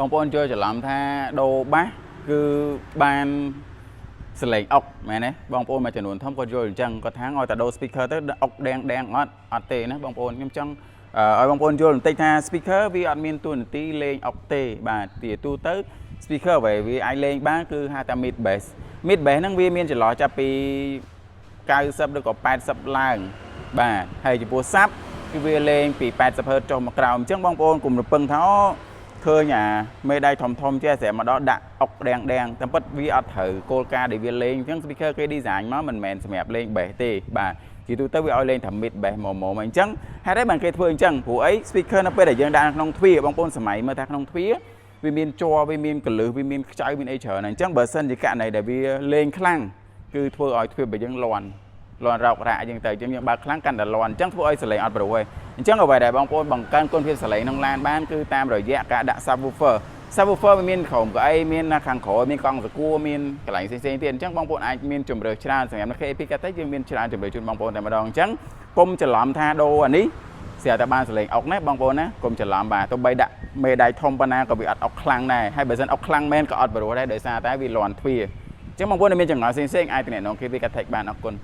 បងប្អូនចូលច្រឡំថាដូរបាសគឺបានសលេងអុកមែនទេបងប្អូនមួយចំនួនធំគាត់យល់អញ្ចឹងគាត់ថាឲ្យតែដូរ speaker ទៅអុកដេងអត់ទេណាបងប្អូនខ្ញុំចង់ឲ្យបងប្អូនយល់បន្តិចថា speaker វាអត់មានតួនាទីលេងអុកទេបាទទីទូទៅ speaker អ្វីវាអាចលេងបានគឺហៅថា mid bass ហ្នឹងវាមានចន្លោះចាប់ពី90ឬក៏80ឡើងបាទហើយចំពោះ sub គឺវាលេងពី80 Hz ចុះមកក្រោមអញ្ចឹងបងប្អូនកុំរំពឹងថាឃើញអាមេដៃធំចេះស្រាប់មកដល់ដាក់អុកដេងតែពិតវាអត់ត្រូវគោលការណ៍ដែលវាលេងអញ្ចឹង speaker គេ design មកមិនមែនសម្រាប់លេង bass ទេបាទជាទូទៅវាឲ្យលេងតែ mid bass មកអញ្ចឹងហេតុអីបានគេធ្វើអញ្ចឹងព្រោះអី speaker នៅពេលដែលយើងដាក់ក្នុងទ្វារបងប្អូនសម័យមើលថាក្នុងទ្វារវាមានជ័រវាមានកលឹះវាមានខ្ចៅមានអីច្រើនអញ្ចឹងបើសិនជាករណីដែលវាលេងខ្លាំងគឺធ្វើឲ្យទ្វាររបស់យើងលាន់រោគរ៉ាអញ្ចឹងទៅយើងបើកខ្លាំងកាន់តែលាន់អញ្ចឹងធ្វើឲ្យសលេងអត់ប្រួយអញ្ចឹងអ្វីដែលបងប្អូនបង្កើនគុណភាពសលេងក្នុងឡានបានគឺតាមរយៈការដាក់ subwoofer វាមានក្រុមកៅអីមានខាងក្រោយមានកង់សកួរមានកន្លែងផ្សេងៗទៀតអញ្ចឹងបងប្អូនអាចមានជម្រើសច្រើនសម្រាប់នៅ KP កាត់ទៅយើងមានច្រើនជម្រើសជូនបងប្អូនតែម្ដងអញ្ចឹងកុំច្រឡំថាដូរអានេះស្រាប់តែបានសលេងអុកណាបងប្អូនណាកុំច្រឡំបាទទោះបីដាក់មេដៃធំប៉ុណ្ណាក៏វាអត់អុកខ្លាំងដែរហើយបើមិនអុកខ្លាំងមែនក៏អត់ប្រួយដែរដោយសារតែវាលាន់ទ្វារអញ្ចឹងបងប្អូនមានចម្ងល់ផ្សេងៗអាចទំនាក់ទំនង KP កាត់បានអរគុណ